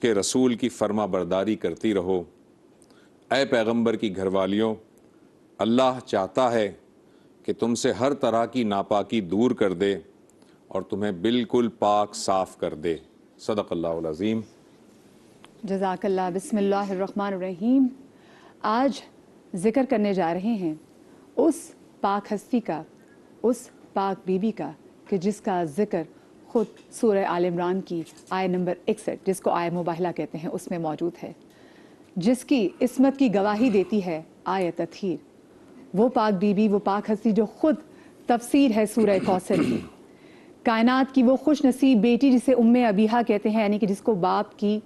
کہ رسول کی فرما برداری کرتی رہو۔ اے پیغمبر کی گھر والیوں، اللہ چاہتا ہے کہ تم سے ہر طرح کی ناپاکی دور کر دے اور تمہیں بالکل پاک صاف کر دے۔ صدق اللہ العظیم۔ جزاک اللہ۔ بسم اللہ الرحمن الرحیم۔ آج ذکر کرنے جا رہے ہیں اس پاک ہستی کا، اس پاک بی بی کا کہ جس کا ذکر خود سورہ آل عمران کی آیت نمبر 61 جس کو آیت مباہلہ کہتے ہیں اس میں موجود ہے، جس کی عصمت کی گواہی دیتی ہے آیت تطہیر۔ وہ پاک بی بی، وہ پاک ہستی جو خود تفسیر ہے سورہ کوثر کی، کائنات کی وہ خوش نصیب بیٹی جسے ام ابیہا کہتے ہیں، یعنی کہ جس کو باپ کی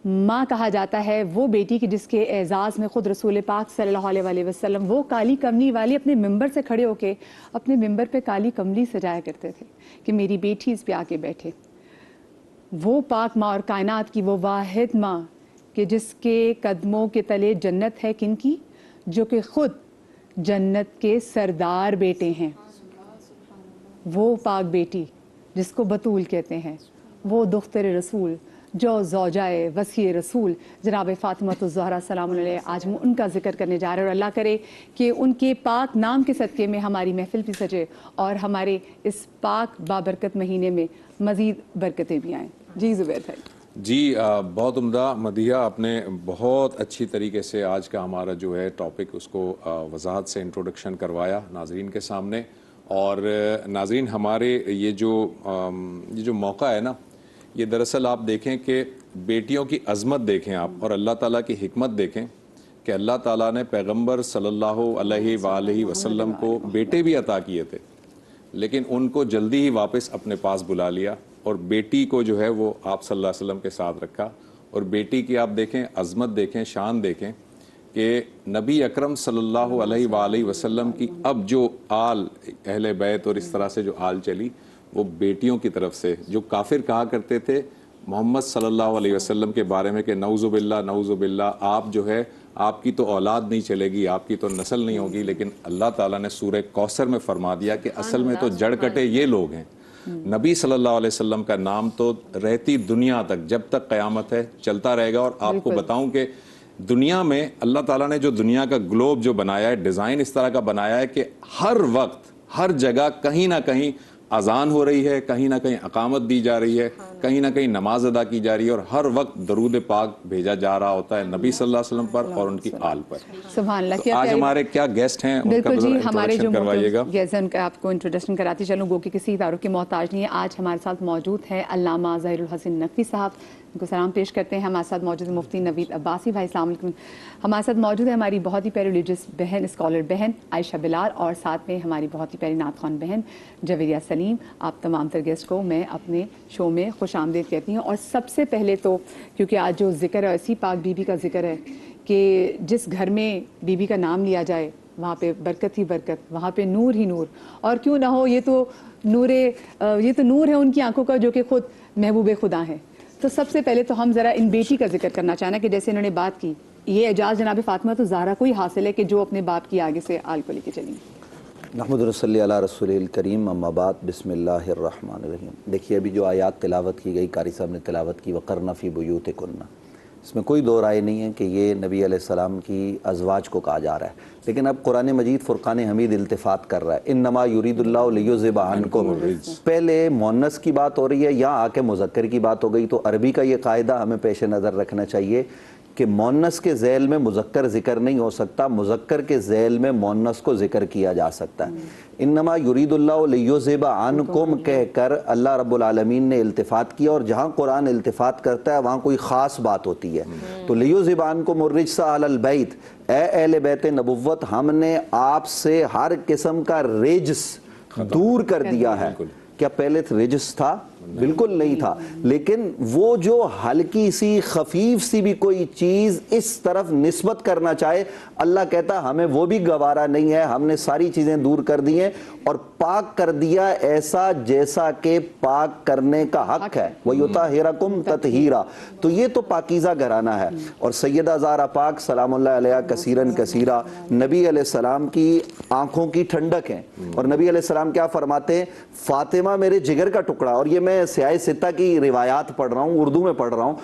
ماں کہا جاتا ہے، وہ بیٹی کی جس کے اعزاز میں خود رسول پاک صلی اللہ علیہ وسلم وہ کالی کملی والی اپنے ممبر سے کھڑے ہو کے اپنے ممبر پہ کالی کملی سجایا کرتے تھے کہ میری بیٹی اس پہ آ کے بیٹھے۔ وہ پاک ماں اور کائنات کی وہ واحد ماں کہ جس کے قدموں کے تلے جنت ہے، کن کی؟ جو کہ خود جنت کے سردار بیٹے ہیں۔ وہ پاک بیٹی جس کو بطول کہتے ہیں، وہ دختر رسول جو زوجائے وسیع رسول جناب فاطمہ الزہرا سلام علیہ، آج ہم ان کا ذکر کرنے جا رہے ہیں، اور اللہ کرے کہ ان کے پاک نام کے صدقے میں ہماری محفل بھی سجے اور ہمارے اس پاک بابرکت مہینے میں مزید برکتیں بھی آئیں۔ جی زبیر بھائی۔ جی بہت عمدہ مدیحہ، آپ نے بہت اچھی طریقے سے آج کا ہمارا جو ہے ٹاپک اس کو وضاحت سے انٹروڈکشن کروایا ناظرین کے سامنے۔ اور ناظرین، ہمارے یہ جو موقع ہے نا، یہ دراصل آپ دیکھیں کہ بیٹیوں کی عظمت دیکھیں آپ، اور اللہ تعالیٰ کی حکمت دیکھیں کہ اللہ تعالیٰ نے پیغمبر صلی اللہ علیہ وآلہ وسلم کو بیٹے بھی عطا کیے تھے، لیکن ان کو جلدی ہی واپس اپنے پاس بلا لیا اور بیٹی کو جو ہے وہ آپ صلی اللہ علیہ وسلم کے ساتھ رکھا۔ اور بیٹی کی آپ دیکھیں عظمت، دیکھیں شان، دیکھیں کہ نبی اکرم صلی اللہ علیہ وآلہ وسلم کی اب جو آل اہل بیت اور اس طرح سے جو آل چلی، وہ بیٹیوں کی طرف سے، جو کافر کہا کرتے تھے محمد صلی اللہ علیہ وسلم کے بارے میں کہ نعوذ باللہ نعوذ باللہ، آپ جو ہے آپ کی تو اولاد نہیں چلے گی، آپ کی تو نسل نہیں ہوگی، لیکن اللہ تعالیٰ نے سورہ کوثر میں فرما دیا کہ اصل میں تو جڑ کٹے یہ لوگ ہیں۔ نبی صلی اللہ علیہ وسلم کا نام تو رہتی دنیا تک، جب تک قیامت ہے، چلتا رہے گا۔ اور آپ کو بتاؤں کہ دنیا میں اللہ تعالیٰ نے جو دنیا کا گلوب جو بنایا ہے، ڈیزائن اس طرح کا بنایا ہے کہ ہر وقت ہر جگہ کہیں نہ کہیں اذان ہو رہی ہے، کہیں نہ کہیں اقامت دی جا رہی ہے، کہیں نہ کہیں نماز ادا کی جا رہی ہے، اور ہر وقت درود پاک بھیجا جا رہا ہوتا ہے نبی صلی اللہ علیہ وسلم پر اور ان کی آل پر۔ سبحان اللہ۔ تو آج ہمارے کیا گیسٹ ہیں، ان کا انٹروڈکشن کروائیے گا۔ جیسے ان کا آپ کو انٹروڈکشن کراتی چلوں، گو کہ کسی تعارف کے محتاج نہیں ہے۔ آج ہمارے ساتھ موجود ہے علامہ ظہیر الحسن نقوی صاحب، ان کو سلام پیش کرتے ہیں۔ ہمارے ساتھ موجود ہے مفتی نوید عباسی بھائی، السلام علیکم۔ ہمارے ساتھ موجود ہے ہماری بہت ہی پیاری ریلیجس بہن، اسکالر بہن عائشہ بلال، اور ساتھ میں ہماری بہت ہی پیاری نعت خوان بہن جویریہ سلیم۔ آپ تمام تر گیسٹ کو میں اپنے شو میں خوش آمدید کہتی ہوں۔ اور سب سے پہلے تو کیونکہ آج جو ذکر ہے اسی پاک بی بی کا ذکر ہے کہ جس گھر میں بی بی کا نام لیا جائے وہاں پہ برکت ہی برکت، وہاں پہ نور ہی نور، اور کیوں نہ ہو یہ تو نور ہے ان کی آنکھوں کا جو کہ خود محبوب خدا ہے۔ تو سب سے پہلے تو ہم ذرا ان بیٹی کا ذکر کرنا چاہنا کہ جیسے انہوں نے بات کی، یہ اعجاز جناب فاطمہ الزہرا کو ہی حاصل ہے کہ جو اپنے باپ کی آگے سے آل کو لے کے چلیں۔ نحمد رسول علی رسول الکریم، اما بعد، بسم اللہ الرحمن الرحیم۔ دیکھیے ابھی جو آیات تلاوت کی گئی، قاری صاحب نے تلاوت کی، وقرن فی بیوتکن، اس میں کوئی دو رائے نہیں ہے کہ یہ نبی علیہ السلام کی ازواج کو کہا جا رہا ہے، لیکن اب قرآن مجید فرقان حمید التفات کر رہا ہے، انما یرید اللہ لیذھب عنکم، پہلے مؤنث کی بات ہو رہی ہے، یہاں آ کے مذکر کی بات ہو گئی۔ تو عربی کا یہ قاعدہ ہمیں پیش نظر رکھنا چاہیے کہ مؤنث کے ذیل میں مذکر ذکر نہیں ہو سکتا، مذکر کے ذیل میں مؤنث کو ذکر کیا جا سکتا ہے۔ انما یرید اللہ لیذھب عنکم کہہ کر اللہ رب العالمین نے التفات کیا، اور جہاں قرآن التفات کرتا ہے وہاں کوئی خاص بات ہوتی ہے۔ تو لیذھب عنکم الرجس اہل البیت، اے اہل بیت نبوت، ہم نے آپ سے ہر قسم کا رجس دور کر دیا ہے۔ کیا پہلے رجس تھا؟ بالکل نہیں تھا، لیکن وہ جو ہلکی سی خفیف سی بھی کوئی چیز اس طرف نسبت کرنا چاہے، اللہ کہتا ہمیں وہ بھی گوارا نہیں ہے، ہم نے ساری چیزیں دور کر دی ہیں اور پاک کر دیا ایسا جیسا کہ پاک کرنے کا حق ہے۔ وَيُطَهِّرَكُمْ تَطْهِيرًا، تو یہ تو پاکیزہ گھرانہ ہے۔ اور سیدہ زہرا پاک سلام اللہ علیہ کثیراً کثیرہ نبی علیہ السلام کی آنکھوں کی ٹھنڈک ہیں، اور نبی علیہ السلام کیا فرماتے ہیں؟ فاطمہ میرے جگر کا ٹکڑا، اور یہ میں سیاہ ستہ کی روایات پڑھ رہا ہوں، اردو میں پڑھ رہا ہوں،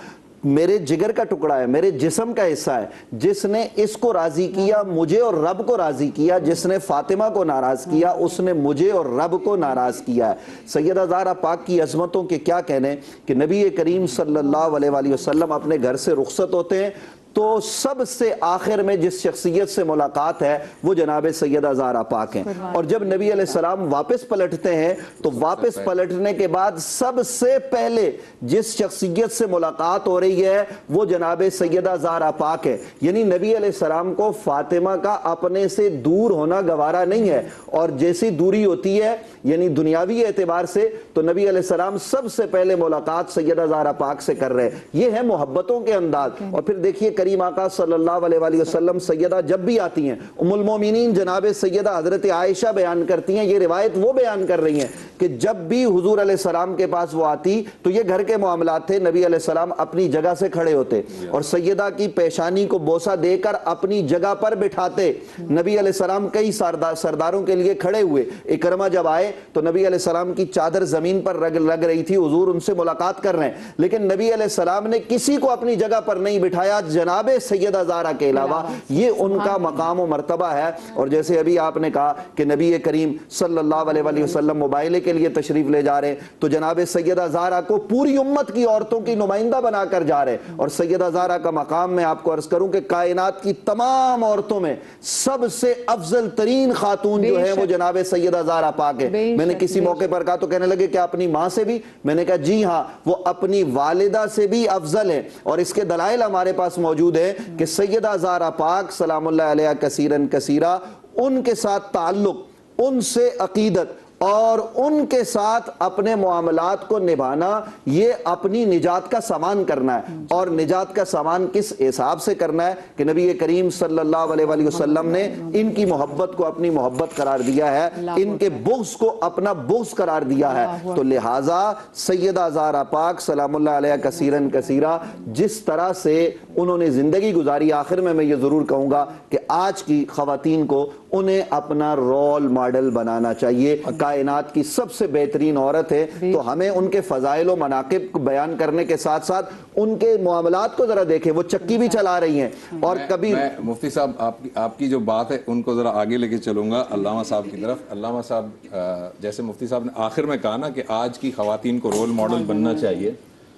میرے جگر کا ٹکڑا ہے، میرے جسم کا حصہ ہے، جس نے اس کو راضی کیا مجھے اور رب کو راضی کیا، جس نے فاطمہ کو ناراض کیا اس نے مجھے اور رب کو ناراض کیا ہے۔ سیدہ زہرا پاک کی عظمتوں کے کیا کہنے کہ نبی کریم صلی اللہ علیہ وآلہ وسلم اپنے گھر سے رخصت ہوتے ہیں تو سب سے آخر میں جس شخصیت سے ملاقات ہے وہ جناب سیدہ زہرا پاک ہیں، اور جب نبی علیہ السلام واپس پلٹتے ہیں تو واپس پلٹنے کے بعد سب سے پہلے جس شخصیت سے ملاقات ہو رہی ہے وہ جناب سیدہ زہرا پاک ہے۔ یعنی نبی علیہ السلام کو فاطمہ کا اپنے سے دور ہونا گوارا نہیں ہے، اور جیسی دوری ہوتی ہے یعنی دنیاوی اعتبار سے تو نبی علیہ السلام سب سے پہلے ملاقات سیدہ زہرا پاک سے کر رہے ہیں۔ یہ ہے محبتوں کے انداز۔ اور پھر دیکھیے کریم آقا صلی اللہ علیہ وآلہ وسلم سیدہ جب بھی آتی ہیں، ام المومنین جناب سیدہ حضرت عائشہ بیان کرتی ہیں، یہ روایت وہ بیان کر رہی ہیں کہ جب بھی حضور علیہ السلام کے پاس وہ آتی تو یہ گھر کے معاملات تھے، نبی علیہ السلام اپنی جگہ سے کھڑے ہوتے اور سیدہ کی پیشانی کو بوسہ دے کر اپنی جگہ پر بٹھاتے۔ نبی علیہ السلام کئی سرداروں کے لیے کھڑے ہوئے، اکرمہ جب آئے تو نبی علیہ السلام کی چادر زمین پر لگ رہی تھی، حضور ان سے ملاقات کر رہے ہیں، لیکن نبی علیہ السلام نے کسی کو اپنی جگہ پر نہیں بٹھایا جناب سیدہ زہرا کے علاوہ۔ یہ ان کا مقام و مرتبہ ہے۔ اور جیسے ابھی آپ نے کہا کہ نبی کریم صلی اللہ علیہ وآلہ وسلم مباہلے کے لیے تشریف لے جا رہے ہیں تو جناب سیدہ زہرا کو پوری امت کی عورتوں کی نمائندہ بنا کر جا رہے ہیں، اور سیدہ زہرا کا مقام میں آپ کو عرض کروں کہ کائنات کی تمام عورتوں میں سب سے افضل ترین خاتون جو ہے وہ جناب سیدہ زہرا پاک ہے۔ میں نے کسی موقع پر کہا تو کہنے لگے کہ اپنی ماں سے بھی؟ میں نے کہا جی ہاں، وہ اپنی والدہ سے بھی افضل ہے، اور اس کے دلائل ہمارے پاس موجود ہے کہ سیدہ زہرا پاک سلام اللہ علیہ کثیرن کثیرہ، ان کے ساتھ تعلق، ان سے عقیدت اور ان کے ساتھ اپنے معاملات کو نبھانا، یہ اپنی نجات کا سامان کرنا ہے۔ اور نجات کا سامان کس حساب سے کرنا ہے کہ نبی کریم صلی اللہ علیہ وآلہ وسلم نے ان کی محبت کو اپنی محبت قرار دیا ہے، ان کے بغض کو اپنا بغض قرار دیا ہے۔ تو لہٰذا سیدہ زہرا پاک سلام اللہ علیہ کثیرن کثیرہ جس طرح سے انہوں نے زندگی گزاری، آخر میں یہ ضرور کہوں گا کہ آج کی خواتین کو انہیں اپنا رول ماڈل بنانا چاہیے۔ کائنات کی سب سے بہترین عورت ہے، تو ہمیں ان کے فضائل و مناقب کو بیان کرنے کے ساتھ ساتھ ان کے معاملات کو ذرا دیکھیں، وہ چکی بھی چلا رہی ہیں۔ اور کبھی میں مفتی صاحب آپ کی جو بات ہے ان کو ذرا آگے لے کے چلوں گا علامہ صاحب کی طرف۔ علامہ صاحب، جیسے مفتی صاحب نے آخر میں کہا نا کہ آج کی خواتین کو رول ماڈل بننا چاہیے،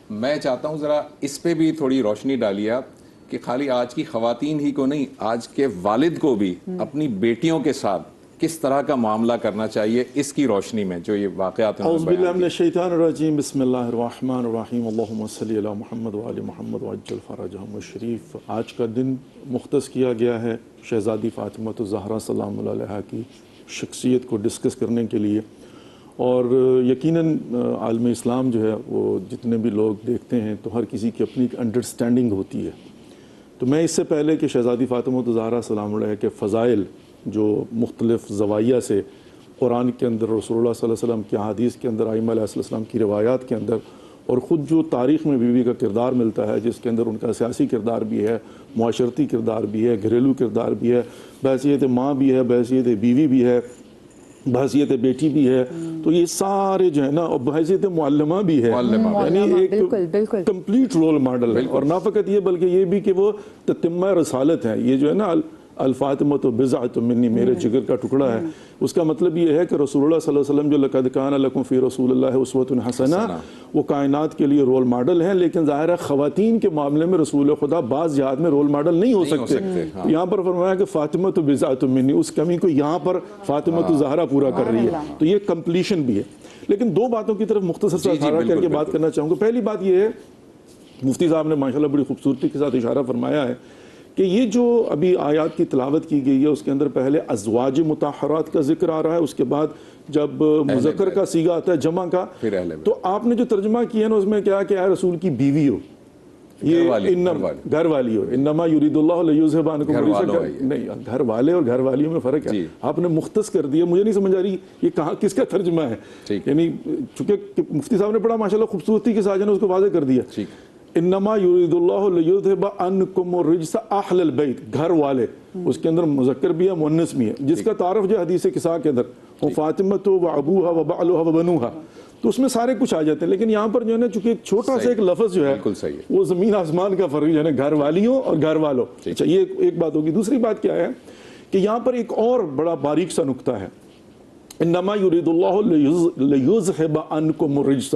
میں چاہتا ہوں ذرا اس پہ بھی تھوڑی روشنی ڈالیے آپ کہ خالی آج کی خواتین ہی کو نہیں، آج کے والد کو بھی اپنی بیٹیوں کے ساتھ کس طرح کا معاملہ کرنا چاہیے، اس کی روشنی میں جو یہ واقعات اعوذ باللہ من الشیطان الرجیم، بسم اللہ الرحمن الرحیم، اللہم صلی علی محمد وآل محمد وعجل فرجہم الشریف۔ آج کا دن مختص کیا گیا ہے شہزادی فاطمہ الزہرا سلام اللہ علیہا کی شخصیت کو ڈسکس کرنے کے لیے، اور یقیناً عالم اسلام جو ہے وہ جتنے بھی لوگ دیکھتے ہیں تو ہر کسی کی اپنی ایک انڈرسٹینڈنگ ہوتی ہے۔ تو میں اس سے پہلے کہ شہزادی فاطمہ الزہرا سلام اللہ علیہا کے فضائل جو مختلف زوایہ سے قرآن کے اندر، رسول اللہ صلی اللہ علیہ وسلم کی احادیث کے اندر، ائمہ علیہ السلام کی روایات کے اندر، اور خود جو تاریخ میں بیوی کا کردار ملتا ہے جس کے اندر ان کا سیاسی کردار بھی ہے، معاشرتی کردار بھی ہے، گھریلو کردار بھی ہے، بحیثیت ماں بھی ہے، بحیثیت بیوی بھی ہے، بحیثیت بیٹی بھی ہے، تو یہ سارے جو ہے نا، اور بحیثیت معلمہ بھی ہے، یعنی ایک کمپلیٹ رول ماڈل ہے۔ اور نہ فقط یہ بلکہ یہ بھی کہ وہ تتمہ رسالت ہے۔ یہ جو ہے نا الفاطمۃ بضعۃ منی، میرے جگر کا ٹکڑا ہے، اس کا مطلب یہ ہے کہ رسول اللہ صلی اللہ علیہ وسلم جو لقد کان لکم فی رسول اللہ اسوۃ حسنہ، وہ کائنات کے لیے رول ماڈل ہیں، لیکن ظاہر ہے خواتین کے معاملے میں رسول خدا بعض جہات میں رول ماڈل نہیں ہو سکتے۔ یہاں پر فرمایا کہ فاطمۃ بضعۃ منی، اس کمی کو یہاں پر فاطمہ الزہرا پورا کر رہی ہے، تو یہ کمپلیشن بھی ہے۔ لیکن دو باتوں کی طرف مختصر سے اشارہ کر کے بات کرنا چاہوں گا۔ پہلی بات یہ ہے، مفتی صاحب نے ماشاءاللہ بڑی خوبصورتی کے ساتھ اشارہ فرمایا ہے کہ یہ جو ابھی آیات کی تلاوت کی گئی ہے اس کے اندر پہلے ازواج مطہرات کا ذکر آ رہا ہے، اس کے بعد جب مذکر کا صیغہ آتا ہے جمع کا، تو آپ نے جو ترجمہ کیا نا اس میں کیا کہ اے رسول کی بیوی ہو، یہ گھر والی ہو، انما یرید اللہ لیذھب عنکم الرجس، نہیں، گھر والے اور گھر والیوں میں فرق ہے، آپ نے مختص کر دیا۔ مجھے نہیں سمجھ آ رہی یہ کہاں کس کا ترجمہ ہے، یعنی چونکہ مفتی صاحب نے بڑا ماشاءاللہ خوبصورتی کے ساتھ اس کو واضح کر دیا، انما یرید اللہ لیذھب عنکم الرجس اہل البیت، گھر والے، اس کے اندر مذکر بھی ہے مؤنث بھی ہے، جس کا تعارف جو حدیث قصہ کے اندر وہ فاطمہ و ابوہا و بعلھا و بنوہا، تو اس میں سارے کچھ آ جاتے ہیں. لیکن یہاں پر جو ہے نا چونکہ ایک چھوٹا سا ایک لفظ جو ہے بالکل صحیح ہے. وہ زمین آسمان کا فرق جو ہے نا گھر والیوں اور گھر والوں. اچھا یہ ایک بات ہوگی. دوسری بات کیا ہے کہ یہاں پر ایک اور بڑا باریک سا نکتہ ہے. انما یرید اللہ لیذھب عنکم الرجس.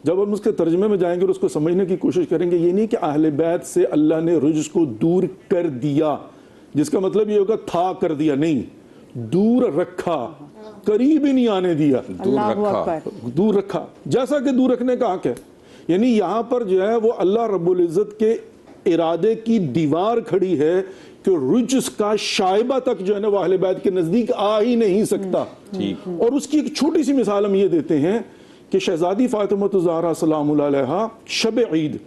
جب ہم اس کے ترجمے میں جائیں گے اور اس کو سمجھنے کی کوشش کریں گے, یہ نہیں کہ اہل بیت سے اللہ نے رجس کو دور کر دیا, جس کا مطلب یہ ہوگا تھا کر دیا, نہیں, دور رکھا, قریب ہی نہیں آنے دیا, دور رکھا. جیسا کہ دور رکھنے کا حق ہے. یعنی یہاں پر جو ہے وہ اللہ رب العزت کے ارادے کی دیوار کھڑی ہے کہ رجس کا شائبہ تک جو ہے نا وہ اہل بیت کے نزدیک آ ہی نہیں سکتا. اور اس کی ایک چھوٹی سی مثال ہم یہ دیتے ہیں کہ شہزادی فاطمہ الزہرا سلام اللہ علیہا شب عید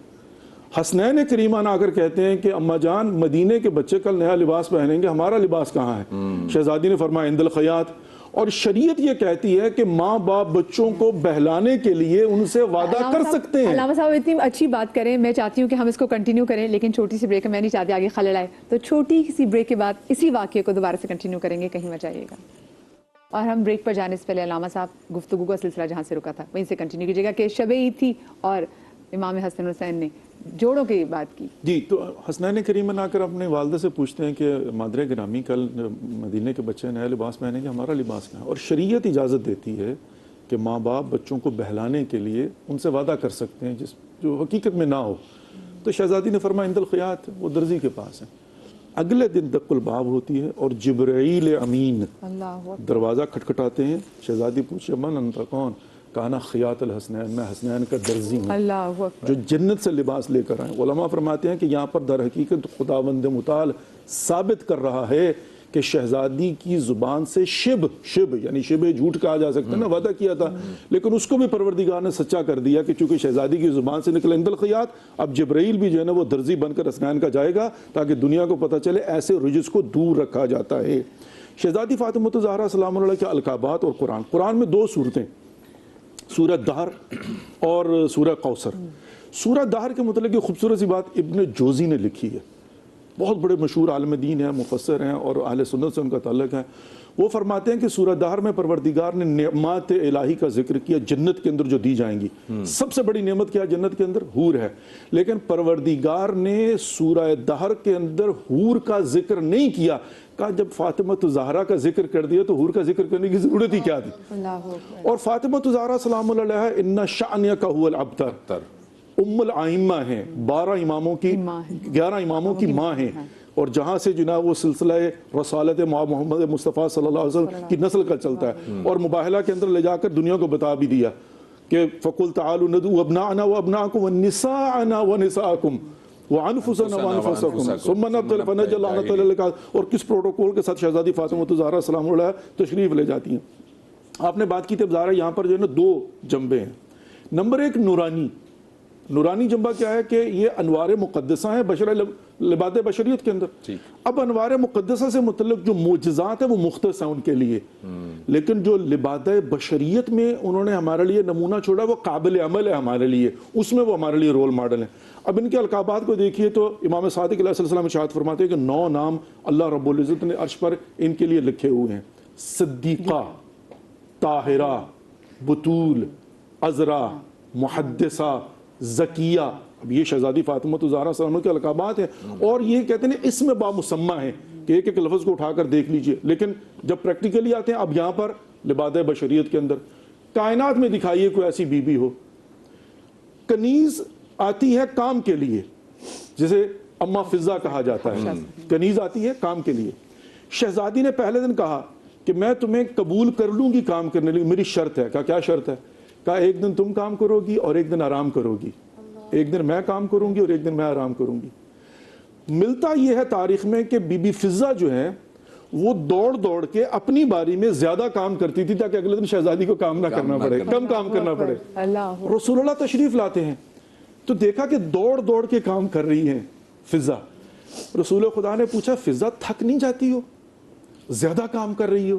حسنین کریمہ آ کر کہتے ہیں کہ اماں جان مدینے کے بچے کل نیا لباس پہنیں گے, ہمارا لباس کہاں ہے؟ شہزادی نے فرمایا عند الخیاط. اور شریعت یہ کہتی ہے کہ ماں باپ بچوں کو بہلانے کے لیے ان سے وعدہ کر سکتے ہیں. علامہ صاحب اتنی اچھی بات کریں, میں چاہتی ہوں کہ ہم اس کو کنٹینیو کریں, لیکن چھوٹی سی بریک, میں نہیں چاہتی آگے خلل آئے, تو چھوٹی سی بریک کے بعد اسی واقعے کو دوبارہ سے کنٹینیو کریں گے, کہیں مت جائیے گا. اور ہم بریک پر جانے سے پہلے علامہ صاحب گفتگو کا سلسلہ جہاں سے رکا تھا وہیں سے کنٹینیو کیجیے گا کہ شب عید تھی اور امام حسن حسین نے جوڑوں کی بات کی. جی, تو حسنین کریمہ آ کر اپنے والدہ سے پوچھتے ہیں کہ مادر گرامی کل مدینے کے بچے نیا لباس پہنیں گے, ہمارا لباس کہاں ہے؟ اور شریعت اجازت دیتی ہے کہ ماں باپ بچوں کو بہلانے کے لیے ان سے وعدہ کر سکتے ہیں جو حقیقت میں نہ ہو. تو شہزادی نے فرمایا عند الخیاط, وہ درزی کے پاس ہے. اگلے دن دق الباب ہوتی ہے اور جبرائیل امین دروازہ کھٹکھٹاتے ہیں. شہزادی پوچھے من انت, کون؟ کہنا خیاط الحسنین, میں حسنین کا درزی ہوں جو جنت سے لباس لے کر آئے. علماء فرماتے ہیں کہ یہاں پر در حقیقت خداوند متعال ثابت کر رہا ہے کہ شہزادی کی زبان سے شب یعنی شب جھوٹ کہا جا سکتا ہے نا, وعدہ کیا تھا, لیکن اس کو بھی پروردگار نے سچا کر دیا کہ چونکہ شہزادی کی زبان سے نکلے عند الخیاط, اب جبرائیل بھی جو ہے نا وہ درزی بن کر حسنین کا جائے گا تاکہ دنیا کو پتہ چلے ایسے رجس کو دور رکھا جاتا ہے. شہزادی فاطمہ الزہرا سلام اللہ کے القابات اور قرآن میں 2 صورتیں, سورہ دہر اور سورہ کوثر. سورہ دہر کے متعلق یہ خوبصورت سی بات ابن جوزی نے لکھی ہے, بہت بڑے مشہور عالم دین ہیں, مفسر ہیں اور اہل سنت سے ان کا تعلق ہے. وہ فرماتے ہیں کہ سورہ دہر میں پروردگار نے نعمات الہی کا ذکر کیا جنت کے اندر جو دی جائیں گی. سب سے بڑی نعمت کیا جنت کے اندر؟ حور ہے. لیکن پروردگار نے سورہ دہر کے اندر حور کا ذکر نہیں کیا. کہا جب فاطمہ الزہرا کا ذکر کر دیا تو حور کا ذکر کرنے کی ضرورت ہی کیا تھی؟ اور فاطمہ الزہرا سلام اللہ علیہا ان شأنک هو الابتر, ام الائمہ ہیں, 11 اماموں کی ماں ہیں, اور جہاں سے جناب وہ سلسلہ رسالت محمد مصطفیٰ صلی اللہ علیہ وسلم کی نسل کا چلتا ہے. اور مباہلہ کے اندر لے جا کر دنیا کو بتا بھی دیا کہ فَقُلْ تَعَالُوا نَدْعُوا أَبْنَاءَنَا وَأَبْنَاءَكُمْ وَنِسَاءَنَا وَنِسَاءَكُمْ وَأَنفُسَنَا وَأَنفُسَكُمْ ثُمَّ نَبْتَلِ فَنَجْعَلْ لَعْنَةَ اللَّهِ عَلَى. اور کس پروٹوکول کے ساتھ شہزادی فاطمہ الزہرا سلام اللہ علیہا تشریف لے جاتی ہیں. آپ نے بات کی تھی ظاہر ہے یہاں پر جو ہے نا 2 جنبے ہیں. نمبر 1 نورانی جنبہ کیا ہے کہ یہ انوار مقدسہ ہیں لباد بشریت کے اندر. اب انوار مقدسہ سے متعلق جو معجزات ہیں وہ مختص ہیں ان کے لیے, لیکن جو لباد بشریت میں انہوں نے ہمارے لیے نمونہ چھوڑا وہ قابل عمل ہے ہمارے لیے, اس میں وہ ہمارے لیے رول ماڈل ہیں. اب ان کے القابات کو دیکھیے تو امام صادق علیہ السلام ارشاد فرماتے ہیں کہ 9 نام اللہ رب العزت نے عرش پر ان کے لیے لکھے ہوئے ہیں: صدیقہ, طاہرہ, بطول, عذرا, محدثہ, زکیہ. اب یہ شہزادی فاطمہ الزہرا سلام کے القابات ہیں, اور یہ کہتے ہیں اسم بامسمہ ہیں کہ ایک ایک لفظ کو اٹھا کر دیکھ لیجئے. لیکن جب پریکٹیکلی آتے ہیں اب یہاں پر لباد بشریت کے اندر کائنات میں دکھائیے کوئی ایسی بی بی ہو. کنیز آتی ہے کام کے لیے, جسے اما فضہ کہا جاتا ہے, کنیز آتی ہے کام کے لیے. شہزادی نے پہلے دن کہا کہ میں تمہیں قبول کر لوں گی کام کرنے لگی, میری شرط ہے. کہا کیا شرط ہے؟ کہا ایک دن تم کام کرو گی اور ایک دن آرام کرو گی, ایک دن میں کام کروں گی اور ایک دن میں آرام کروں گی. ملتا یہ ہے تاریخ میں کہ بی بی فضہ جو ہے وہ دوڑ کے اپنی باری میں زیادہ کام کرتی تھی تاکہ اگلے دن شہزادی کو کام نہ کرنا پڑے, کم کام کرنا پڑے. رسول اللہ تشریف لاتے ہیں تو دیکھا کہ دوڑ کے کام کر رہی ہیں فضہ. رسول خدا نے پوچھا فضہ تھک نہیں جاتی ہو, زیادہ کام کر رہی ہو؟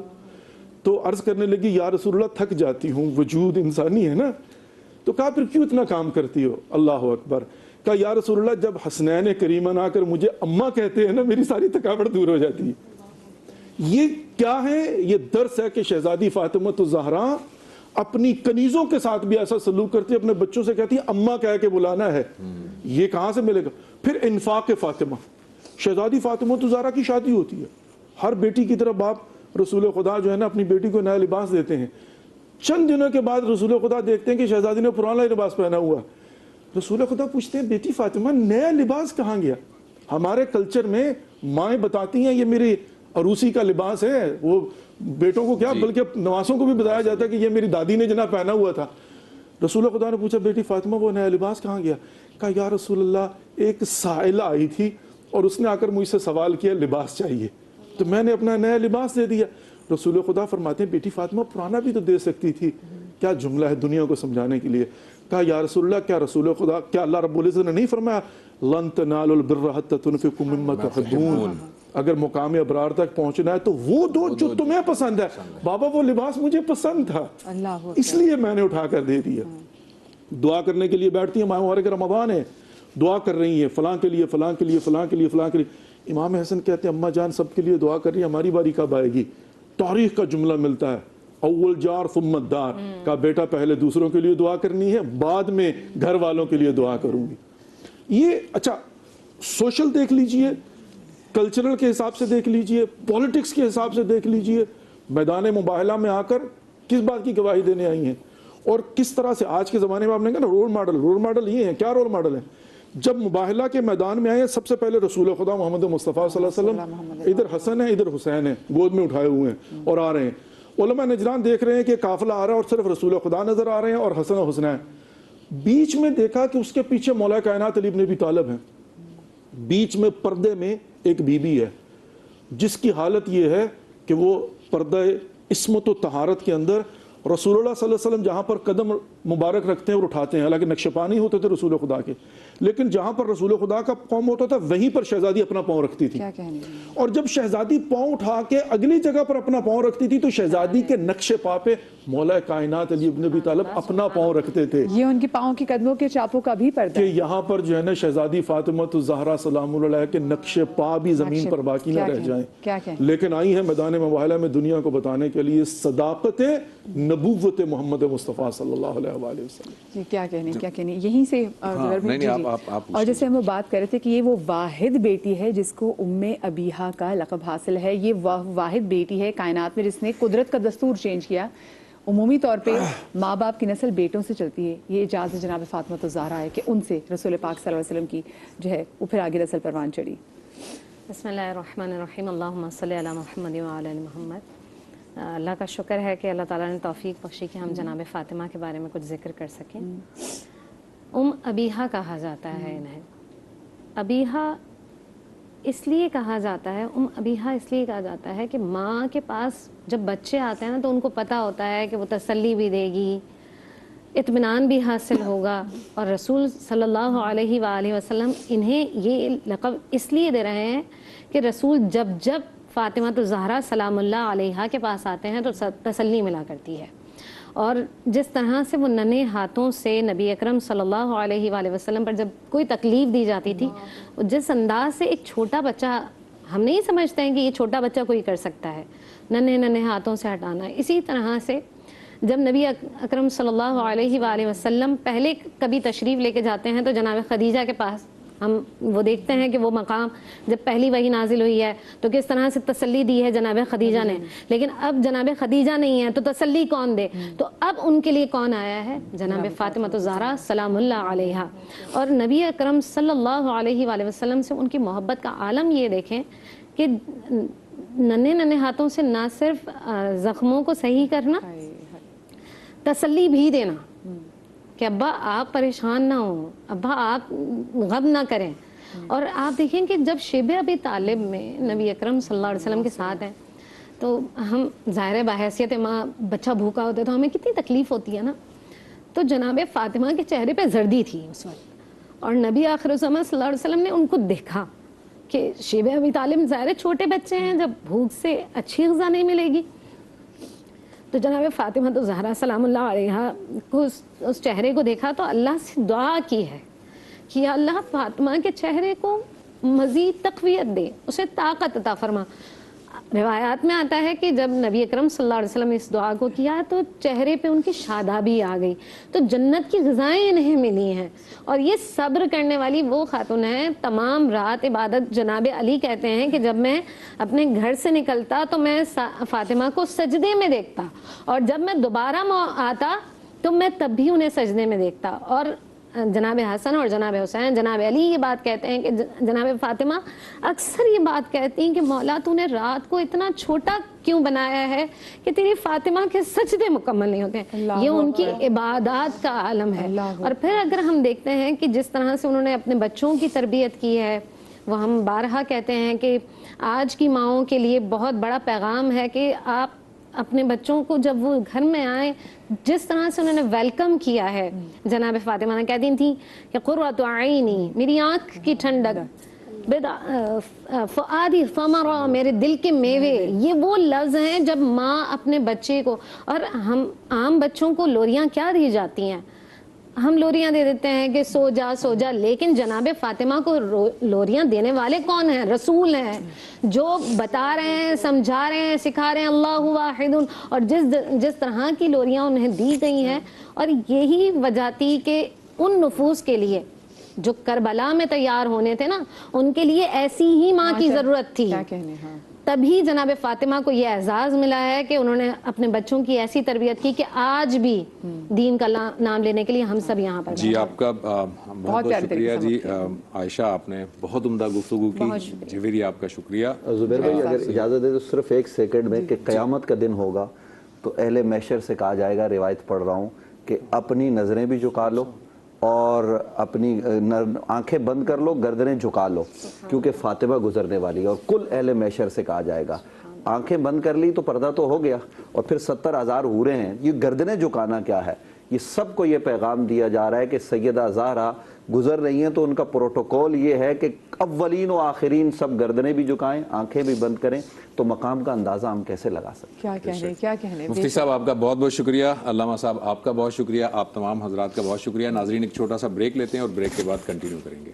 تو عرض کرنے لگی یا رسول اللہ تھک جاتی ہوں, وجود انسانی ہے نا. تو کہا پھر کیوں اتنا کام کرتی ہو؟ اللہ اکبر. کہا یا رسول اللہ جب حسنین کریمہ آ کر مجھے اماں کہتے ہیں نا میری ساری تھکاوٹ دور ہو جاتی ہے. یہ کیا ہے؟ یہ درس ہے کہ شہزادی فاطمہ الزہرا اپنی کنیزوں کے ساتھ بھی ایسا سلوک کرتی ہے, اپنے بچوں سے کہتی ہے اماں کہہ کے بلانا ہے. یہ کہاں سے ملے گا؟ پھر انفاق فاطمہ, شہزادی فاطمہ الزہرا کی شادی ہوتی ہے, ہر بیٹی کی طرح باپ رسول خدا جو ہے نا اپنی بیٹی کو نیا لباس دیتے ہیں. چند دنوں کے بعد رسول خدا دیکھتے ہیں کہ شہزادی نے پرانا لباس پہنا ہوا. رسول خدا پوچھتے ہیں بیٹی فاطمہ نیا لباس کہاں گیا؟ ہمارے کلچر میں مائیں بتاتی ہیں یہ میری عروسی کا لباس ہے, وہ بیٹوں کو کیا بلکہ نواسوں کو بھی بتایا جاتا ہے کہ یہ میری دادی نے جناب پہنا ہوا تھا. رسول خدا نے پوچھا بیٹی فاطمہ وہ نیا لباس کہاں گیا؟ کہا یا رسول اللہ ایک سائلہ آئی تھی اور اس نے آ کر مجھ سے سوال کیا لباس چاہیے تو میں نے اپنا نیا لباس دے دیا. رسول خدا فرماتے ہیں بیٹی فاطمہ پرانا بھی تو دے سکتی تھی. کیا جملہ ہے دنیا کو سمجھانے کے لیے. کہا یا رسول اللہ کیا رسول خدا کیا اللہ رب العزت نے نہیں فرمایا لن تنالوا البر حتى تنفقوا مما تحبون, اگر مقام ابرار تک پہنچنا ہے تو وہ دو جو تمہیں پسند ہے. بابا وہ لباس مجھے پسند تھا اس لیے میں نے اٹھا کر دے دیا. دعا کرنے کے لیے بیٹھتی ہیں, ماہ مبارک رمضان ہے, دعا کر رہی ہیں فلاں کے لیے فلاں کے لیے فلاں کے لیے فلاں کے لیے. امام حسن کہتے ہیں اماں جان سب کے لیے دعا کر رہی ہیں, ہماری باری کب آئے گی؟ تاریخ کا جملہ ملتا ہے اول جار ثم الدار کا, بیٹا پہلے دوسروں کے لیے دعا کرنی ہے بعد میں گھر والوں کے لیے دعا کروں گی. یہ اچھا سوشل دیکھ لیجئے, کلچرل کے حساب سے دیکھ لیجئے, پولیٹکس کے حساب سے دیکھ لیجئے, میدان مباہلہ میں آ کر کس بات کی گواہی دینے آئی ہیں اور کس طرح سے آج کے زمانے میں آپ نے کہا نا رول ماڈل یہ ہیں. کیا رول ماڈل ہیں؟ جب مباہلہ کے میدان میں آئے ہیں سب سے پہلے رسول خدا محمد مصطفیٰ صلی اللہ علیہ وسلم, ادھر حسن ہے ادھر حسین ہے گود میں اٹھائے ہوئے ہیں اور آ رہے ہیں. علماء نجران دیکھ رہے ہیں کہ قافلہ آ رہا ہے اور صرف رسول خدا نظر آ رہے ہیں اور حسن و حسنین. بیچ میں دیکھا کہ اس کے پیچھے مولا کائنات علی بن ابی طالب ہیں, بیچ میں پردے میں ایک بی بی ہے جس کی حالت یہ ہے کہ وہ پردہ عصمت و طہارت کے اندر رسول اللہ صلی اللہ علیہ وسلم جہاں پر قدم مبارک رکھتے ہیں اور اٹھاتے ہیں, حالانکہ نقش پانی ہوتے تھے رسول خدا کے, لیکن جہاں پر رسول خدا کا قوم ہوتا تھا وہیں پر شہزادی اپنا پاؤں رکھتی تھی. اور جب شہزادی پاؤں اٹھا کے اگلی جگہ پر اپنا پاؤں رکھتی تھی تو شہزادی کے نقش پا پہ مولا کائنات علی بن ابی طالب اپنا پاؤں رکھتے تھے. یہ ان کی پاؤں کی قدموں کے چاپوں کا بھی پردہ کہ یہاں پر جو ہے نا شہزادی فاطمہ الزہرا سلام اللہ علیہ کے نقش پا بھی زمین پر باقی نہ رہ جائیں, لیکن آئی ہیں میدان مباہلہ میں دنیا کو بتانے کے لیے صداقت نبوت محمد مصطفیٰ صلی اللہ علیہ وآلہ وسلم. کیا کہنے یہیں سے. اور جیسے ہم بات کر رہے تھے کہ یہ وہ واحد بیٹی ہے جس کو ام ابیہا کا لقب حاصل ہے. یہ واحد بیٹی ہے کائنات میں جس نے قدرت کا دستور چینج کیا. عمومی طور پہ ماں باپ کی نسل بیٹوں سے چلتی ہے, یہ اجازت جناب فاطمہ الزہرا ہے کہ ان سے رسول پاک صلی اللہ علیہ وسلم کی جو ہے وہ پھر آگے نسل پروان چڑھی. بسم اللہ الرحمن الرحیم, اللہم صلی علی محمد وعلی آل محمد. اللہ کا شکر ہے کہ اللہ تعالیٰ نے توفیق بخشی کہ ہم جناب فاطمہ کے بارے میں کچھ ذکر کر سکیں. ام ابیہا کہا جاتا ہے انہیں. ابیہا اس لیے کہا جاتا ہے, ام ابیہا اس لیے کہا جاتا ہے کہ ماں کے پاس جب بچے آتے ہیں نا تو ان کو پتہ ہوتا ہے کہ وہ تسلی بھی دے گی, اطمینان بھی حاصل ہوگا. اور رسول صلی اللہ علیہ وآلہ وسلم انہیں یہ لقب اس لیے دے رہے ہیں کہ رسول جب جب فاطمہ الزہرا سلام اللہ علیہا کے پاس آتے ہیں تو تسلی ملا کرتی ہے. اور جس طرح سے وہ ننھے ہاتھوں سے نبی اکرم صلی اللہ علیہ وآلہ وسلم پر جب کوئی تکلیف دی جاتی تھی, جس انداز سے ایک چھوٹا بچہ, ہم نہیں سمجھتے ہیں کہ یہ چھوٹا بچہ کوئی کر سکتا ہے ننھے ہاتھوں سے ہٹانا, اسی طرح سے جب نبی اکرم صلی اللہ علیہ وآلہ وسلم پہلے کبھی تشریف لے کے جاتے ہیں تو جناب خدیجہ کے پاس ہم وہ دیکھتے ہیں کہ وہ مقام جب پہلی وحی نازل ہوئی ہے تو کس طرح سے تسلی دی ہے جناب خدیجہ نے, لیکن اب جناب خدیجہ نہیں ہے تو تسلی کون دے؟ تو اب ان کے لیے کون آیا ہے؟ جناب فاطمہ الزہرا سلام اللہ علیہا. اور نبی اکرم صلی اللہ علیہ وآلہ وسلم سے ان کی محبت کا عالم یہ دیکھیں کہ ننھے ہاتھوں سے نہ صرف زخموں کو صحیح کرنا, تسلی بھی دینا کہ ابا آپ پریشان نہ ہوں, ابا آپ غم نہ کریں. اور آپ دیکھیں کہ جب شیب ابی طالب میں نبی اکرم صلی اللہ علیہ وسلم کے ساتھ ہیں تو ہم ظاہر بحیثیت ماں بچہ بھوکا ہوتا ہے تو ہمیں کتنی تکلیف ہوتی ہے نا. تو جناب فاطمہ کے چہرے پہ زردی تھی اس وقت, اور نبی آخر الزمان صلی اللہ علیہ وسلم نے ان کو دیکھا کہ شیب ابی طالب ظاہر چھوٹے بچے ہیں, جب بھوک سے اچھی غذا نہیں ملے گی تو جناب فاطمہ الزہرا سلام اللہ علیہا کو اس چہرے کو دیکھا تو اللہ سے دعا کی ہے کہ یا اللہ فاطمہ کے چہرے کو مزید تقویت دے, اسے طاقت عطا فرما. روایات میں آتا ہے کہ جب نبی اکرم صلی اللہ علیہ وسلم نے اس دعا کو کیا تو چہرے پہ ان کی شادابی آ گئی، تو جنت کی غذائیں انہیں ملی ہیں، اور یہ صبر کرنے والی وہ خاتون ہیں۔ تمام رات عبادت، جناب علی کہتے ہیں کہ جب میں اپنے گھر سے نکلتا تو میں فاطمہ کو سجدے میں دیکھتا، اور جب میں دوبارہ آتا تو میں تب بھی انہیں سجدے میں دیکھتا۔ اور جناب حسن اور جناب حسین، جناب علی یہ بات کہتے ہیں کہ جناب فاطمہ اکثر یہ بات کہتی ہیں کہ مولا تو نے رات کو اتنا چھوٹا کیوں بنایا ہے کہ تیری فاطمہ کے سجدے مکمل نہیں ہوتے ہیں۔ یہ ان کی عبادات کا عالم ہے۔ اور پھر اگر ہم دیکھتے ہیں کہ جس طرح سے انہوں نے اپنے بچوں کی تربیت کی ہے، وہ ہم بارہا کہتے ہیں کہ آج کی ماؤں کے لیے بہت بڑا پیغام ہے کہ آپ اپنے بچوں کو جب وہ گھر میں آئیں، جس طرح سے انہوں نے ویلکم کیا ہے۔ جناب فاطمہ نے کہتی تھی کہ قرۃ عینی، میری آنکھ کی ٹھنڈک، فؤادی ثمرہ، میرے دل کے میوے، یہ وہ لفظ ہیں جب ماں اپنے بچے کو، اور ہم عام بچوں کو لوریاں کیا دی جاتی ہیں؟ ہم لوریاں دے دیتے ہیں کہ سو جا سو جا، لیکن جناب فاطمہ کو لوریاں دینے والے کون ہیں؟ رسول ہیں، جو بتا رہے ہیں، سمجھا رہے ہیں، سکھا رہے ہیں اللہ واحد۔ اور جس طرح کی لوریاں انہیں دی گئی ہیں، اور یہی وجہ تھی کہ ان نفوس کے لیے جو کربلا میں تیار ہونے تھے نا، ان کے لیے ایسی ہی ماں کی ضرورت تھی۔ کیا کہنے، ہاں، تبھی جناب فاطمہ کو یہ اعزاز ملا ہے کہ انہوں نے اپنے بچوں کی ایسی تربیت کی کہ آج بھی دین کا نام لینے کے لیے ہم سب یہاں پر جی آپ کا بہت بہت شکریہ جی عائشہ، آپ نے بہت عمدہ گفتگو کی، جویری آپ کا شکریہ۔ زبیر بھائی اگر اجازت دے تو صرف ایک سیکنڈ میں، کہ قیامت کا دن ہوگا تو اہل محشر سے کہا جائے گا، روایت پڑھ رہا ہوں، کہ اپنی نظریں بھی جھکا لو اور اپنی آنکھیں بند کر لو، گردنیں جھکا لو، کیونکہ فاطمہ گزرنے والی ہے۔ اور کل اہل محشر سے کہا جائے گا، آنکھیں بند کر لی تو پردہ تو ہو گیا، اور پھر 70,000 حوریں ہیں، یہ گردنیں جھکانا کیا ہے؟ یہ سب کو یہ پیغام دیا جا رہا ہے کہ سیدہ زہرا گزر رہی ہیں، تو ان کا پروٹوکول یہ ہے کہ اولین و آخرین سب گردنیں بھی جھکائیں، آنکھیں بھی بند کریں، تو مقام کا اندازہ ہم کیسے لگا سکتے ہیں؟ کیا کہنے مفتی صاحب آپ کا بہت بہت شکریہ، علامہ صاحب آپ کا بہت شکریہ، آپ تمام حضرات کا بہت شکریہ۔ ناظرین ایک چھوٹا سا بریک لیتے ہیں اور بریک کے بعد کنٹینیو کریں گے۔